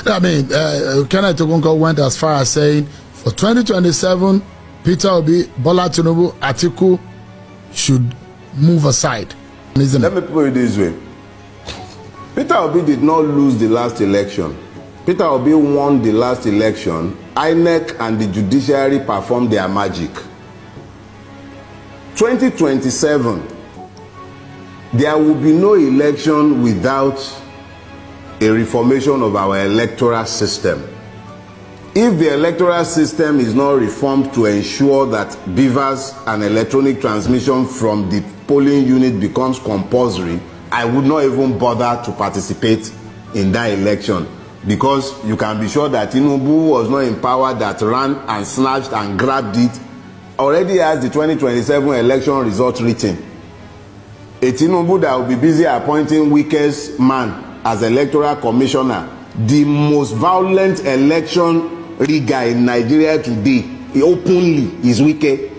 I mean, Kenneth Ogunko went as far as saying for 2027, Peter Obi, Bola Tinubu, Atiku should move aside. Let me put it this way. Peter Obi did not lose the last election. Peter Obi won the last election. INEC and the judiciary performed their magic. 2027, there will be no election without a reformation of our electoral system. If the electoral system is not reformed to ensure that beavers and electronic transmission from the polling unit becomes compulsory, I would not even bother to participate in that election, because you can be sure that Tinubu was not in power that ran and snatched and grabbed it. Already has the 2027 election result written. A Tinubu that will be busy appointing weakest man as electoral commissioner, the most violent election rigger in Nigeria today, he openly is Wike.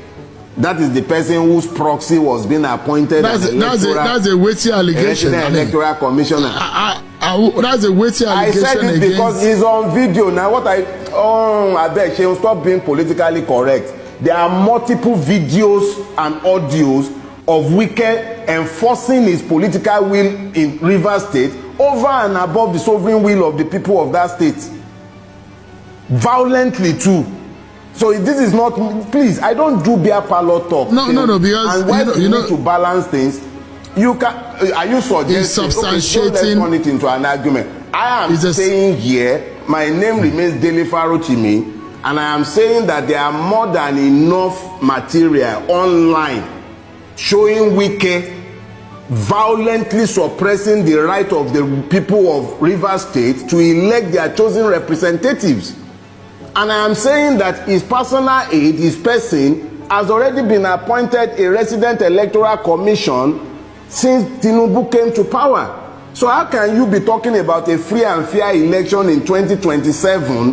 That is the person whose proxy was being appointed as that's a weighty allegation. Electoral commissioner. That's a weighty allegation. I said it because he's on video. Now I beg, she will stop being politically correct. There are multiple videos and audios of Wike enforcing his political will in Rivers State over and above the sovereign will of the people of that state. Violently too. So this is not, please, I don't do beer parlor talk. No, because and when you need to balance things, you can, are you suggesting, okay, so let's turn it into an argument. I am saying here, my name remains Dele Farotimi, and I am saying that there are more than enough material online showing Wike violently suppressing the right of the people of Rivers State to elect their chosen representatives. And I am saying that his personal aide, his person, has already been appointed a resident electoral commission since Tinubu came to power. So how can you be talking about a free and fair election in 2027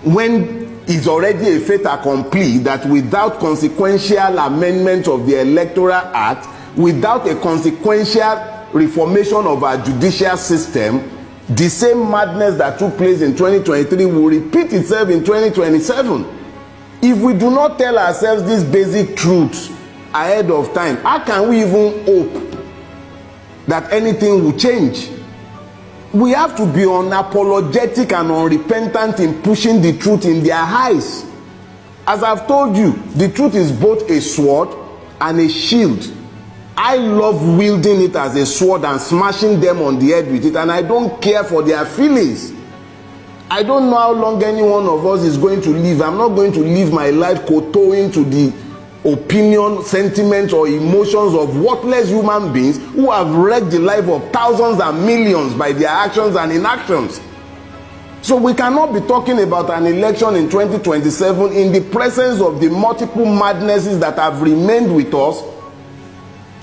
when it's already a fait accompli that without consequential amendment of the Electoral Act, without a consequential reformation of our judicial system, the same madness that took place in 2023 will repeat itself in 2027. If we do not tell ourselves these basic truths ahead of time, how can we even hope that anything will change? We have to be unapologetic and unrepentant in pushing the truth in their eyes. As I've told you, the truth is both a sword and a shield. I love wielding it as a sword and smashing them on the head with it, and I don't care for their feelings. I don't know how long any one of us is going to live. I'm not going to live my life kowtowing to the opinion, sentiments, or emotions of worthless human beings who have wrecked the life of thousands and millions by their actions and inactions. So we cannot be talking about an election in 2027 in the presence of the multiple madnesses that have remained with us,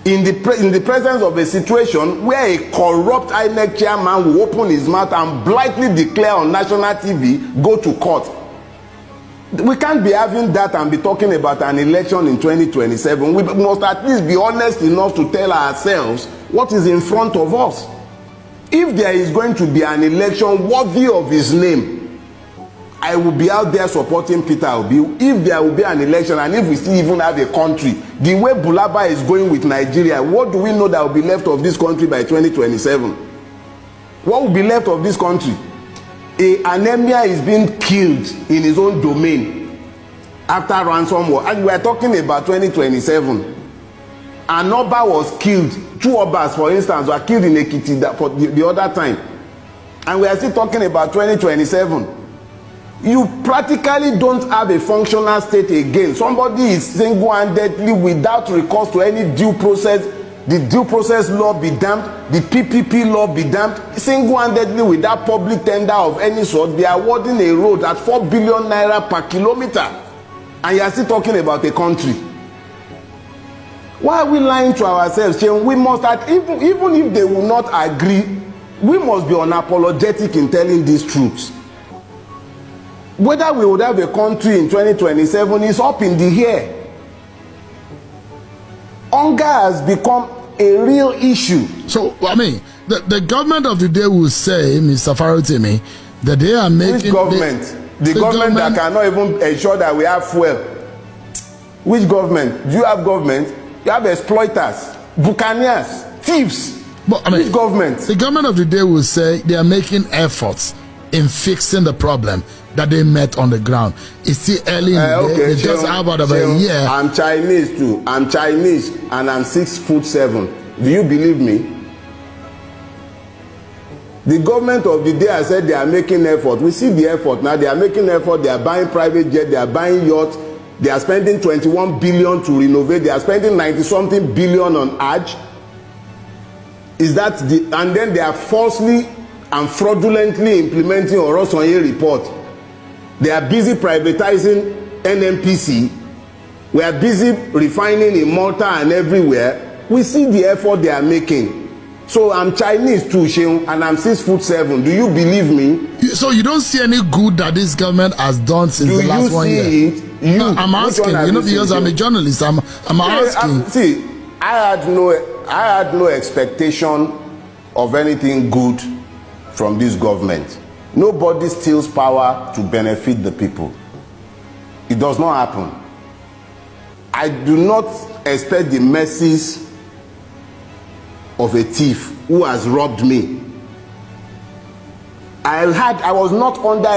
in the presence of a situation where a corrupt INEC chairman will open his mouth and blithely declare on national TV, go to court. We can't be having that and be talking about an election in 2027. We must at least be honest enough to tell ourselves what is in front of us. If there is going to be an election worthy of his name, I will be out there supporting Peter Obi. If there will be an election, and if we still even have a country, the way Bulaba is going with Nigeria, what do we know that will be left of this country by 2027? What will be left of this country? An emir is being killed in his own domain after ransom war, and we are talking about 2027. An Oba was killed. 2 Obas, for instance, were killed in Ekiti for the other time, and we are still talking about 2027. You practically don't have a functional state again. Somebody is single-handedly, without recourse to any due process, the due process law be damned, the PPP law be damned, single-handedly without public tender of any sort, they are awarding a road at 4 billion naira per kilometer, and you are still talking about a country. Why are we lying to ourselves? We must, even if they will not agree, we must be unapologetic in telling these truths. Whether we would have a country in 2027 is up in the air. Hunger has become a real issue. So, I mean, the government of the day will say, Mr. Farotimi, That they are making... Which government? The government that cannot even ensure that we have fuel. Which government? Do you have government? You have exploiters, buccaneers, thieves. But, I mean, which government? The government of the day will say they are making efforts in fixing the problem that they met on the ground. It's still early in the day. They just have about a year. I'm Chinese too. I'm Chinese and I'm 6'7". Do you believe me? The government of the day has said they are making effort. We see the effort now. They are making effort. They are buying private jet. They are buying yachts. They are spending 21 billion to renovate. They are spending 90-something billion on Hajj. Is that the? And then they are falsely and fraudulently implementing Orosanye report. They are busy privatizing NNPC. We are busy refining in Malta and everywhere. We see the effort they are making. So I'm Chinese too, Sheung, and I'm 6'7". Do you believe me? So you don't see any good that this government has done since the last 1 year? You, no, I'm asking. You know, because I'm a journalist. I'm asking. See, I had no expectation of anything good from this government. Nobody steals power to benefit the people. It does not happen. I do not expect the mercies of a thief who has robbed me. I was not under